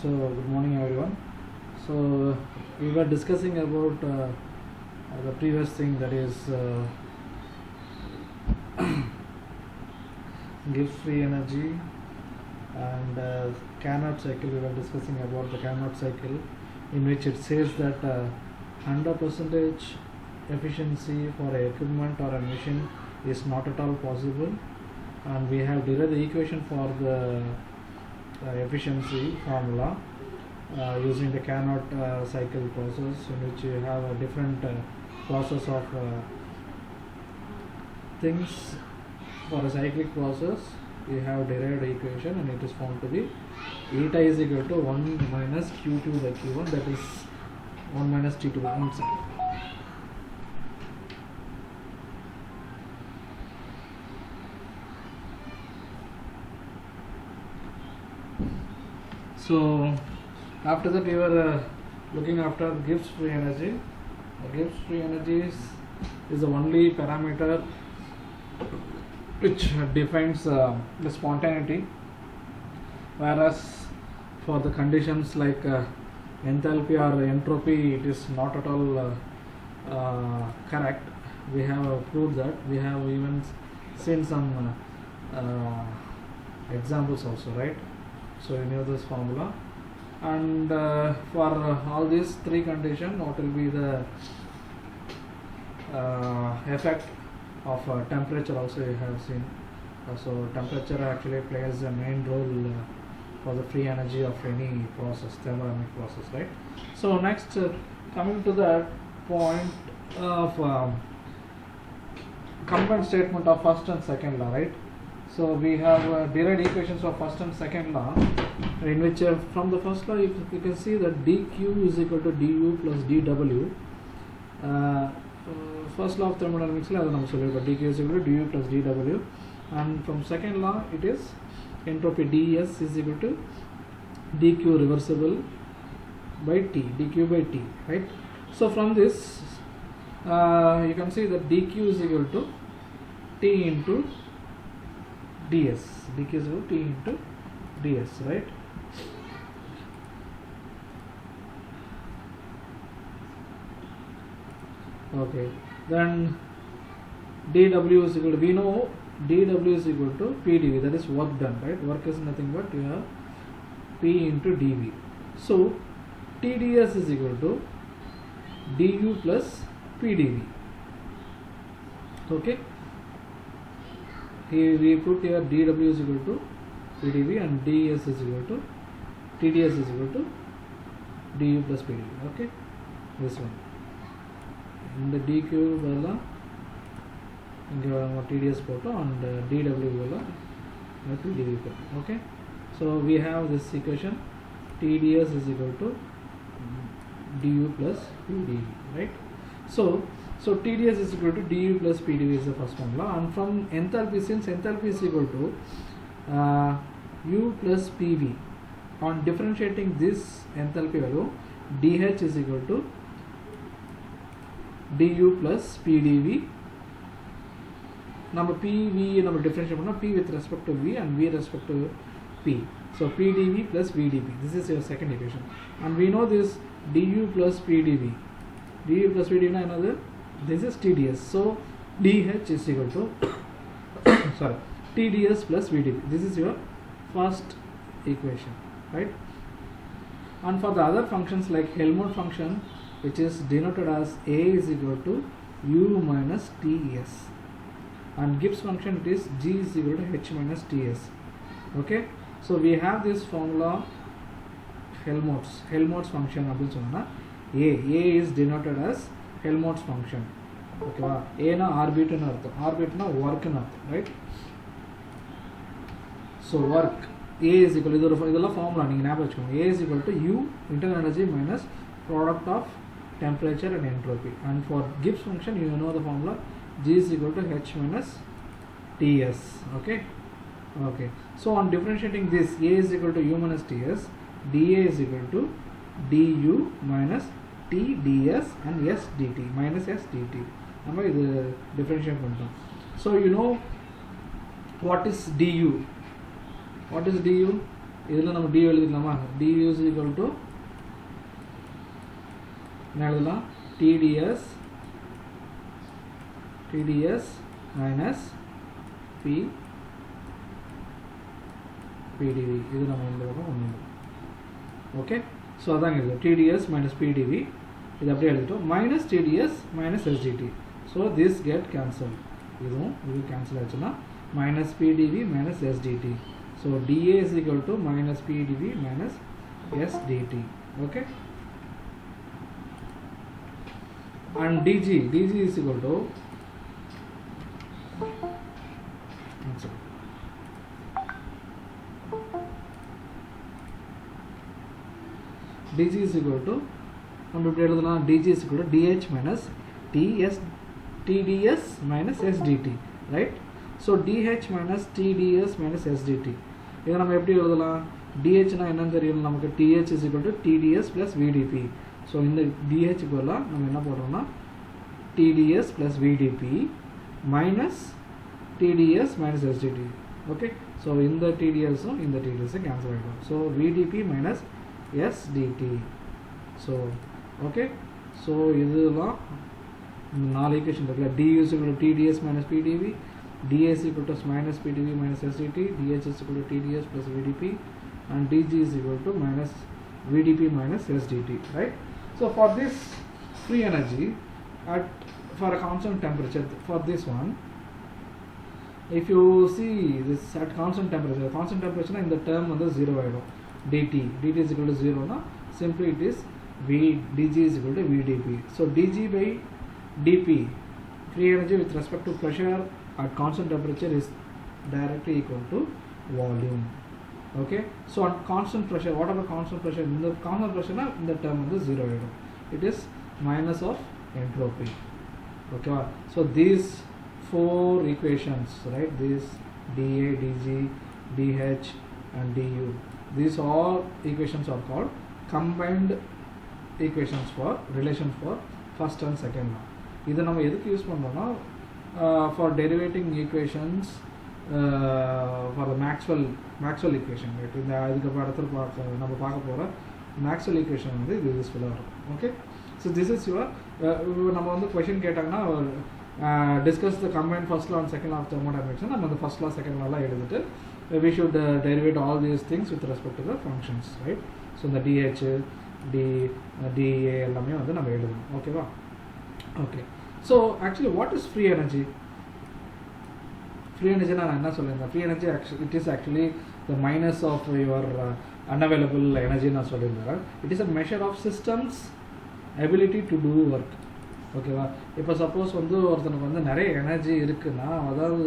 So good morning everyone. So we were discussing about the previous thing, that is Gibbs free energy and Carnot cycle. We were discussing about the Carnot cycle, in which it says that 100% efficiency for a equipment or a machine is not at all possible, and we have derived the equation for the efficiency formula using the Carnot cycle process, in which you have a different process of things. For a cyclic process, we have derived equation, and it is found to be eta is equal to 1 minus q2 by q1, that is 1 minus t2 by 1 second. So after that we were looking after Gibbs free energy. Gibbs free energy is the only parameter which defines the spontaneity, whereas for the conditions like enthalpy or entropy, it is not at all correct. We have proved that. We have even seen some examples also, right? So you know this formula, and for all these three conditions, what will be the effect of temperature also you have seen. So temperature actually plays a main role for the free energy of any process, thermodynamic process, right? So next, coming to that point of combined statement of first and second law, right? So we have derived equations of first and second law, in which from the first law you can see that dq is equal to du plus dw. First law of thermodynamics, but dq is equal to du plus dw, and from second law it is entropy ds is equal to dq reversible by t, dq by t, right? So from this you can see that dq is equal to t into ds, dq is equal to t into ds, right? Okay, then dw is equal to, we know dw is equal to pdv, that is work done, right? Work is nothing but you have p into dv. So tds is equal to du plus pdv. Okay, here we put here dw is equal to pdv and ds is equal to tds is equal to du plus pdv. Okay, this one. In the dq valla TDS photo and dw valla pdv photo. Okay, so we have this equation TDS is equal to du plus pdv, right? So TDS is equal to du plus pdv is the first formula, and from enthalpy, since enthalpy is equal to u plus pv, on differentiating this enthalpy value, dh is equal to du plus pdv. Number pv number differentiate p with respect to v and v with respect to p. So pdv plus vdp. This is your second equation, and we know this du plus pdv. Du plus pdv another. This is TDS. So dh is equal to sorry, TDS plus vdp. This is your first equation, right? And for the other functions like Helmholtz function, which is denoted as a is equal to u minus ts, and Gibbs function, it is g is equal to h minus ts. Okay, so we have this formula Helmholtz function. A is denoted as Helmholtz function. Okay, a na orbit na work na, right? So work a is equal to the formula a is equal to u internal energy minus product of temperature and entropy, and for Gibbs function you know the formula g is equal to h minus ts. Okay, so on differentiating this, a is equal to u minus ts, dA is equal to du minus t ds and s dt minus s dt. நம்ம இது differentiate பண்ணிட்டோம். So you know what is du? இதில் நம்ம D எழுதிக்கலாமா? D is equal to என்ன எழுதலாம்? TDS minus PDV. இது நம்ம இந்த பக்கம் ஒன்று. ஓகே, ஸோ அதாங்க இது டிடிஎஸ் மைனஸ் பிடிவி. இது அப்படியே எழுதிட்டோம். Minus TDS minus STD. So this get cancel. இதுவும் இது கேன்சல் ஆச்சுன்னா minus PDV minus STD. So DA is equal to minus PDV minus STD. Okay, and dg is equal to dg is equal to நம்ம இப்படி எழுதலாம். dg is equal to dh minus tds minus sdt, right? so dh minus tds minus sdt. இதை நம்ம எப்படி எழுதலாம்? dh னா என்னன்னு தெரியும் நமக்கு. th is equal to tds plus vdp. So இந்த dh பதிலாக நம்ம என்ன போடுறோம்னா TDS plus VDP minus TDS minus SDT. Okay, so இந்த TDSும் இந்த TDSும் கேன்சல் ஆகிடும். So VDP minus SDT. So okay, so இதெல்லாம் இந்த 4 ஈக்குவேஷன் இருக்குல்ல. D is equal to TDS minus PDV, D is equal to minus PDV minus SDT, DH is equal to TDS plus VDP, and DG is equal to minus VDP minus SDT, right? So for this free energy for a constant temperature, for this one, if you see this at constant temperature in the term on the 0 idom dt is equal to 0 na, simply it is dg is equal to vdp. so dg by dp, free energy with respect to pressure at constant temperature, is directly equal to volume. Okay, so at constant pressure, whatever constant pressure, in the constant pressure na, in the term on the 0 idom, it is minus of entropy. Okay, so these 4 equations, right, this dA, dg, dh and du, these all equations are called combined equations for relation for first and second law. இதை நம்ம எதுக்கு use பண்ணுறோம்னா for derivating equations for the Maxwell equation, right? இந்த அதுக்கு படத்தில் நம்ம பார்க்க போகிற Maxwell equation வந்து இது யூஸ்ஃபுல்லாக இருக்கும். Okay, so this is your நம்ம வந்து கொஷின் கேட்டாங்கன்னா discuss the combined first law and second law of thermodynamics. நம்ம அந்த first law second law எழுதிட்டு we should derivate all these things with respect to the functions, right? so இந்த dh dA எல்லாமே வந்து நம்ம எழுதணும். ஓகேவா? Okay, so actually what is free energy? free energy நான் என்ன சொல்லியிருந்தேன்? free energy actually it is actually the minus of your unavailable energy நான் சொல்லியிருந்தேன். it is a measure of systems ability to do work. ஓகேவா? இப்போ suppose வந்து ஒருத்தனுக்கு வந்து நிறைய எனர்ஜி இருக்குன்னா, அதாவது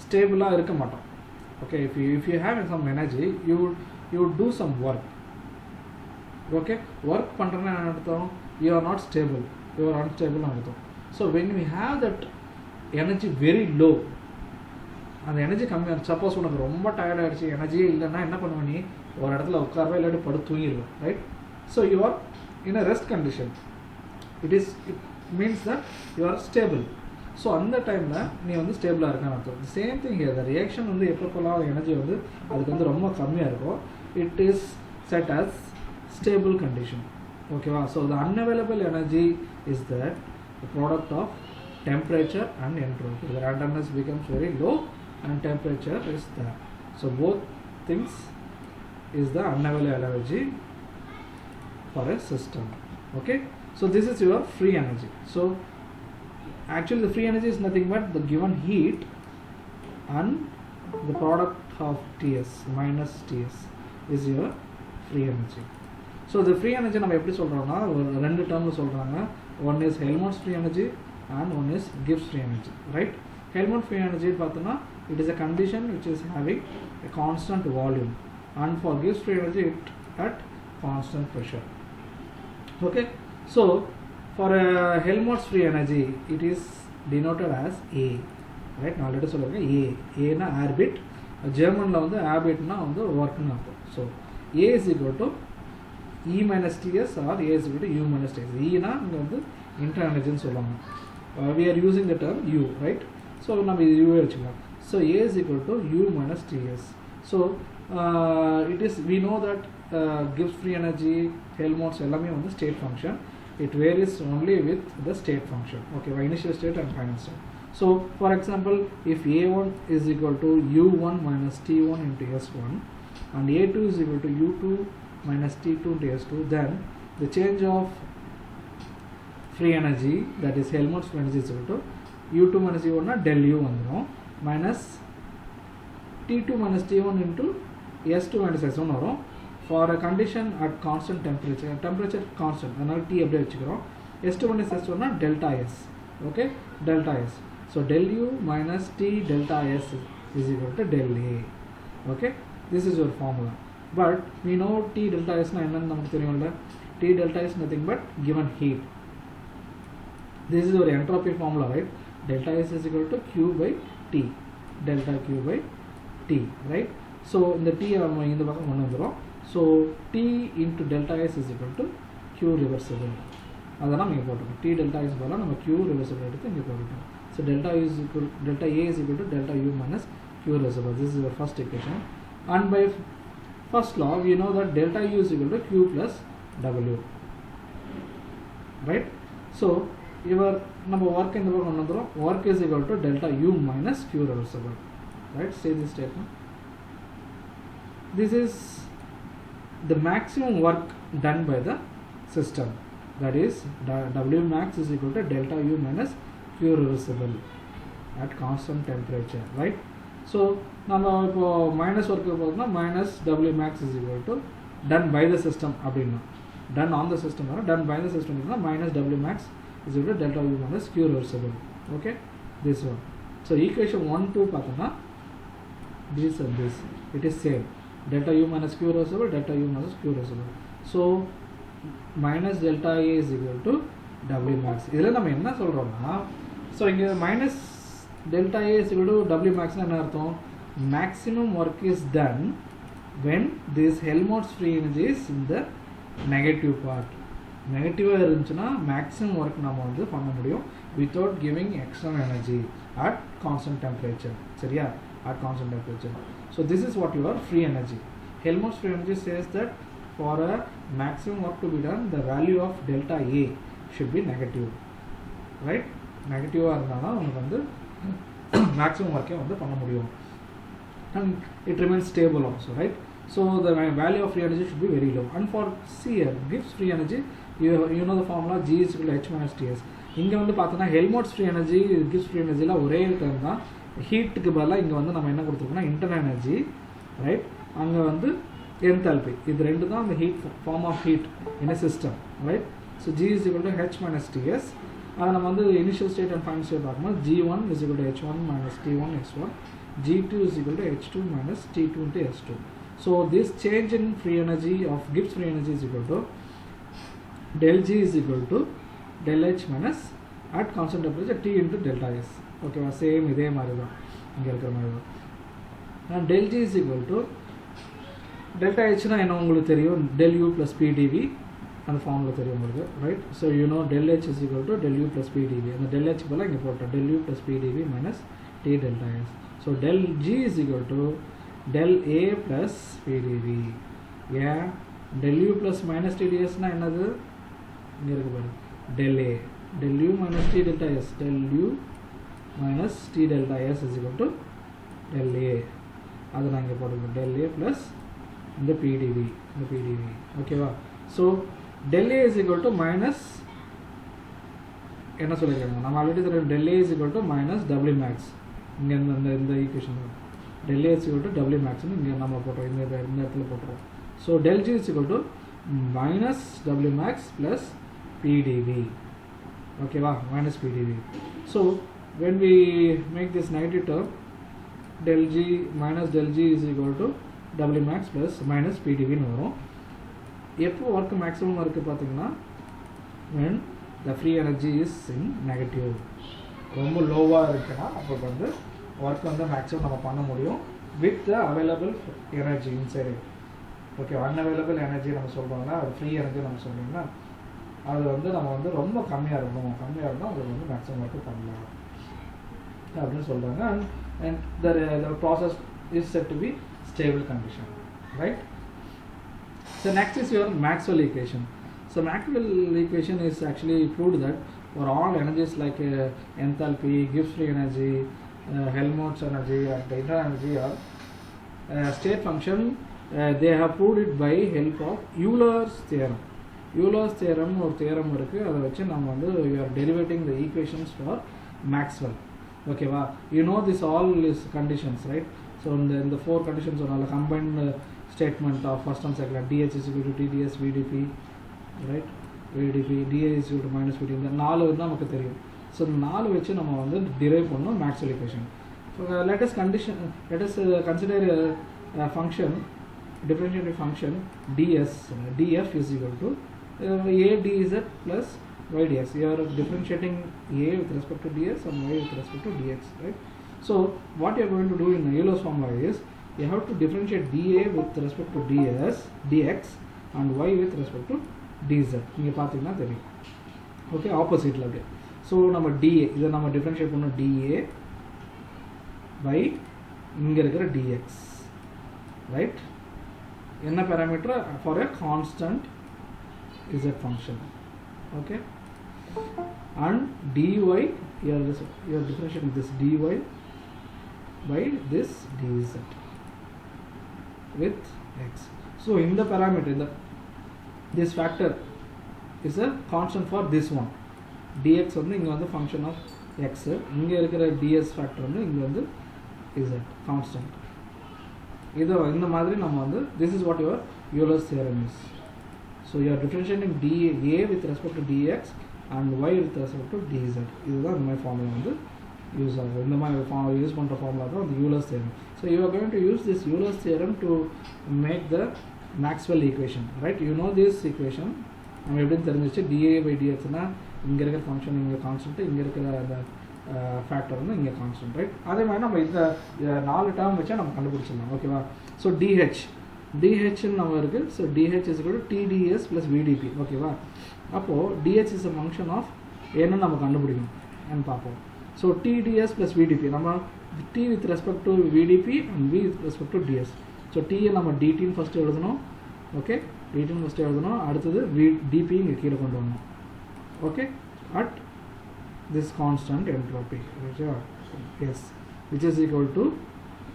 ஸ்டேபிளாக இருக்க மாட்டோம். Okay, if you have some energy, you would do some work. Okay, work பண்ணுறேன்னா என்ன அர்த்தம்? you are not stable, you are unstable அர்த்தம். so when we have that energy very low, அந்த எனர்ஜி கம்மியாக, சப்போஸ் உனக்கு ரொம்ப டயர்ட் ஆகிடுச்சு, எனர்ஜியே இல்லைன்னா என்ன பண்ணுவேன்? நீ ஒரு இடத்துல உட்காரவே இல்லாட்டி படுத்து தூங்கிடுவேன், right? so you are in a rest condition. it means that you are stable. so அந்த டைமில் நீ வந்து ஸ்டேபிளாக இருக்கான்னு அர்த்தம். Same thing here, the reaction வந்து எப்பப்போலாம் எனர்ஜி வந்து அதுக்கு வந்து ரொம்ப கம்மியாக இருக்கும், it is set as stable condition. ஓகேவா? so the unavailable energy is that the product of temperature and entropy. The randomness becomes very low and temperature is there. so both things is the unavailable energy for a system. Okay, so this is your free energy. so actually the free energy is nothing but the given heat and the product of Ts minus Ts is your free energy. so the free energy நம்ம எப்படி சொல்றோம்னா ரெண்டு டேர்ம்ல சொல்றாங்க. one is Helmholtz free energy and one is Gibbs free energy, right? Helmholtz free energy பார்த்தோம்னா it is a condition which is having a constant volume, and for Gibbs free energy it at constant pressure. Okay, so for a Helmholtz free energy it is denoted as A, right? நான் already சொல்லிருக்கேன் A னா orbit, ஜெர்மன்ல வந்து ஆர்பிட்னா வந்து ஒர்க்னு அர்த்தம். so A is equal to E minus Ts or A is equal to U minus Ts. E னா இங்க வந்து inter எனர்ஜின்னு சொல்லுவாங்க. we are using the term U, right? so நம்ம இது U வச்சுக்கலாம். so A is equal to U minus Ts. so it is, we know that Gibbs free energy, Helmholtz எல்லாமே வந்து state function. It varies only with the state function. Okay, initial state and final state. So for example, if A1 is equal to U1 minus T1 into S1 and A2 is equal to U2 minus T2 into S2, then the change of free energy, that is Helmholtz free energy, is equal to U2 minus U1 na del U vandrum minus T2 minus T1 into S2 minus S1 varum for a condition at constant temperature constant, அதனால T அப்படியே வச்சுக்கிறோம். S2 minus S1 na delta S. Okay, delta S. So del U minus T delta S is equal to del A. Okay, this is your formula. But we know T delta S na என்னன்னு நமக்கு தெரியும்ல. T delta S nothing but given heat. This is your entropy formula, right? Delta S is equal to Q by T. Delta Q by T, right? So in the T இந்த பக்கம் கொண்டு வந்துரும். So T into delta S is equal to Q reversible. அதெல்லாம் இங்கே போட்டுருக்கோம். T delta S பதிலாக நம்ம Q reversible எடுத்து இங்கே போட்டுருக்கோம். So delta A is equal to delta U minus Q reversible. This is your first equation. And by first law, we know that delta U is equal to Q plus W. Right? So your number work in the work is equal to delta U minus Q reversible. Right? Say this statement. This is the maximum work done by the system. That is W max is equal to delta U minus Q reversible at constant temperature. Right? So நம்ம இப்போ minus work போகிறோம்னா minus W max is equal to done by the system அப்படின்னா, done on the system or done by the system அப்படின்னா minus W max is equal to delta U minus Q reversible. Okay, this one. So equation 1, 2 பார்த்தோம்னா this and this, it is same. Delta U minus Q reversible, delta U minus Q reversible. So minus delta A is equal to W max. இதில் நம்ம என்ன சொல்கிறோம்னா, so இங்கே minus delta A is equal to W max என்ன அர்த்தம்? Maximum work is done when this Helmholtz free energy is in the negative part. நெகட்டிவாக இருந்துச்சுன்னா maximum work நம்ம வந்து பண்ண முடியும் without giving external energy at constant temperature. சரியா? At constant temperature. So this is what your free energy. Helmholtz free energy says that for a maximum work to be done, the value of delta A should be negative. Right? நெகட்டிவாக இருந்தால் தான் உங்களுக்கு வந்து maximum ஒர்க்கே வந்து பண்ண முடியும். And it remains stable also, right? So the value of free energy should be very low. And for C here, Gibbs free energy, you know the formula G is equal to H minus Ts. இங்கே வந்து பார்த்தோன்னா Helmholtz free energy, Gibbs free energyல ஒரே time தான். ஹீட்டுக்கு பதிலாக இங்கே வந்து நம்ம என்ன கொடுத்துருக்கோம்னா இன்டர்னல் எனர்ஜி, ரைட்? அங்கே வந்து என்தால்பி, இது ரெண்டு தான் அந்த heat form of heat in a system, right? So G is equal to H minus Ts. அதை நம்ம வந்து initial state and final state பார்க்கும்போது G1 is equal to H1 minus T1 S1, G2 is equal to H2 minus T2 into S2. So this change in free energy of Gibbs free energy is equal to del G is equal to del H minus at constant temperature T into delta S. ஓகேவா? Same இதே மாதிரி தான் இங்கே இருக்கிற மாதிரி தான். and del G is equal to delta Hனா என்ன உங்களுக்கு தெரியும்? del U plus PdV அந்த ஃபார்முலா தெரியும் உங்களுக்கு, right? So you know del H is equal to del U plus PdV. அந்த del H போல் இங்கே போட்டோம் del U plus PdV minus T delta S. So del G is equal to del A plus PdV. ஏன் del U plus minus TdS என்னது? இங்கே இருக்கு பாருங்க, del A, del U minus T delta S, del U minus T delta S is equal to del A. அது நான் இங்கே போட்டுருக்கோம் del A plus இந்த PdV, ஓகேவா? So del A is equal to minus என்ன சொல்லியிருக்காங்க, நம்ம ஆல்ரெடி தெரியும் del A is equal to minus W max. இங்கே இந்த equation del A is equal to W max இங்கே நம்ம போட்டோம், இந்த இடத்துல போட்டுறோம். So del G is equal to minus W max plus PdV. ஓகேவா? minus PdV. So when we make this negative term, del G minus del G is equal to W max plus minus PdV ன்னு வரும். எப்போ work maximum இருக்குது பார்த்தீங்கன்னா when the free energy is in negative. ரொம்ப லோவாக இருக்குன்னா அப்போ வந்து ஒர்க் வந்து மேக்ஸிமம் நம்ம பண்ண முடியும் with the available energy inside it. Okay, unavailable energy நம்ம சொல்கிறோம்னா அது ஃப்ரீ எனர்ஜி நம்ம சொல்கிறோம்னா அது வந்து நம்ம வந்து ரொம்ப கம்மியாக இருந்தால் அது வந்து மேக்ஸிமம் ஒர்க்கு பண்ணலாம் அப்படின்னு சொல்கிறாங்க. and the process is said to be stable condition, right? So next is your Maxwell equation. So Maxwell equation is actually proved that for all energies like enthalpy, Gibbs free energy, Helmholtz energy, and the internal energy or state function, they have proved it by help of Euler's theorem. Euler's theorem or theorem இருக்கு, அதை வச்சு நம்ம வந்து we are derivating the equations for Maxwell. Okay va, you know this all is conditions, right? So in the four conditions on combined statement of first and second, dH is equal to TdS VdP, right? VdP, dA is equal to minus VdP, இந்த நாலு வந்து நமக்கு தெரியும். So இந்த நாலு வச்சு நம்ம வந்து derive பண்ணோம் Maxwell equation. Let us consider a function, differentiated function ds, df is equal to a dz plus y ds. You are differentiating a with respect to ds and y with respect to dx, right? So what you are going to do in Euler's formula is you have to differentiate dA with respect to dx and y with respect to dz. நீங்கள் பார்த்தீங்கன்னா தெரியும். Okay, ஆப்போசிட்டில் அப்படியே. So நம்ம dA இதை நம்ம differentiate பண்ணோம் dA by இங்கே இருக்கிற dx, ரைட்? என்ன parameter? For a constant z function. Okay, and dy you are differentiating this dy by this dz with x. So in the parameter this factor is a constant for this one. dx வந்து இங்க வந்து function of x, இங்க இருக்கிற ds factor வந்து இங்க வந்து z constant. இது இந்த மாதிரி நம்ம வந்து this is what your Euler's theorem is. So you are differentiating dA with respect to dx and y with respect to dz. இதுதான் இந்த மாதிரி ஃபார்முலா வந்து யூஸ் ஆகும். இந்த மாதிரி யூஸ் பண்ணுற ஃபார்முலா தான் the Euler's theorem. So you are going to use this Euler's theorem to make the Maxwell equation, right? You know this equation. நம்ம எப்படின்னு தெரிஞ்சிச்சு, dA by dxனா இங்கே இருக்கிற ஃபங்க்ஷன் இங்கே கான்ஸ்டன்ட், இங்கே இருக்கிற அந்த ஃபேக்டர் வந்து இங்கே கான்ஸ்டன்ட், ரைட்? அதே மாதிரி நம்ம இந்த 4 டேர்ம் வச்சா நம்ம கண்டுபிடிச்சிடலாம். ஓகேவா? ஸோ dh நம்ம இருக்குது. So dh is equal to TdS plus VdP. ஓகேவா? அப்போது dh is a function of என்ன நம்ம கண்டுபிடிக்கணும் என்று பார்ப்போம். ஸோ TdS plus VdP, நம்ம t with respect to VdP and v with respect to ds. So t நம்ம dtன்னு ஃபஸ்ட்டு எழுதணும். ஓகே, dtன்னு ஃபஸ்ட்டு எழுதணும். அடுத்தது dp இங்கே கீழே கொண்டு வரணும். Okay, at this constant entropy, yes, which is equal to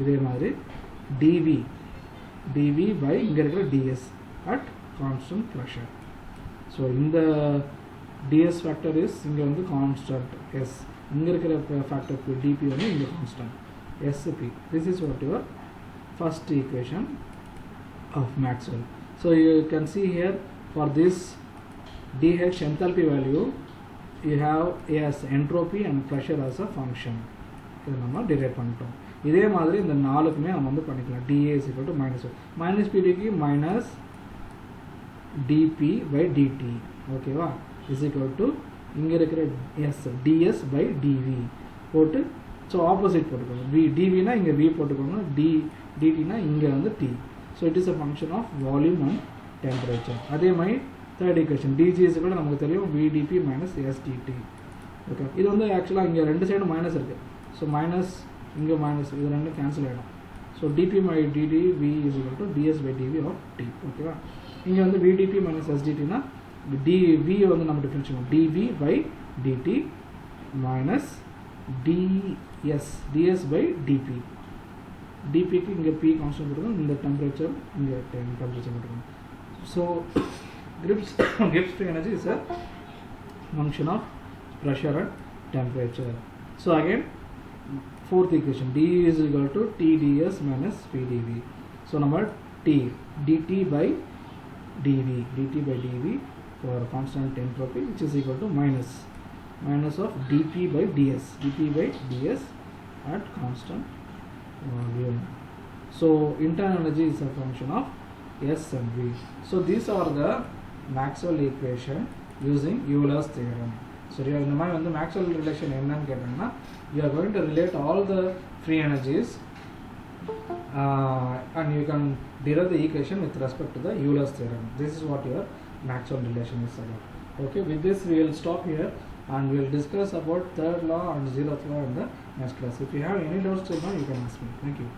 இதே மாதிரி dv by இங்கே இருக்கிற ds at constant pressure. So இந்த ds factor is இங்கே வந்து constant s, இங்கே இருக்கிற factor dp வந்து இங்கே constant sp. This is what your first equation of Maxwell. So you can see here for this dH enthalpy value you have as entropy and pressure as a function. இதை நம்ம drive பண்ணிட்டோம். இதே மாதிரி இந்த நாலுக்குமே நம்ம வந்து பண்ணிக்கலாம். dA is equal to minus pdq minus dp by dt. ஓகேவா? is equal to இங்கே இருக்கிற s ds by dv போட்டு, ஸோ ஆப்போசிட் போட்டுக்கோங்க. dvனா இங்கே v போட்டுக்கோங்க, dtனா இங்கே வந்து t. So it is a function of volume and temperature. அதே மாதிரி third equation dg is equal to நமக்கு தெரியும் vdp minus sdt. ஓகே, இது வந்து ஆக்சுவலாக இங்கே ரெண்டு சைடு மைனஸ் இருக்குது. ஸோ மைனஸ் இங்கே மைனஸ், இது ரெண்டும் கேன்சல் ஆகிடும். So dp by dt v is equal to ds by dv of t. ஓகேவா? இங்கே வந்து vdp minus sdtனா dv வந்து நம்ம differentiate dv by dt minus ds by dp. dpக்கு இங்கே p கான்ஸ்டன்ட் கொடுக்கணும், இந்த டெம்பரேச்சர் இங்கே டெம்பரேச்சர் கொடுக்கணும். So Gibbs free energy is a function of pressure and temperature. So again, fourth equation, d is equal to TdS minus PdV. So number t dt by dv for constant entropy, which is equal to minus of dp by ds at constant volume. So internal energy is a function of s and v. So these are the Maxwell equation using Euler's theorem. So இந்த மாதிரி வந்து Maxwell relation என்னன்னு கேட்டாங்கன்னா, you are going to relate all the free energies and you can derive the equation with respect to the Euler's theorem. This is what your Maxwell relation is about. Okay, with this we will stop here and we will discuss about third law and zeroth law in the next class. If you have any doubts till now, you can ask me. Thank you.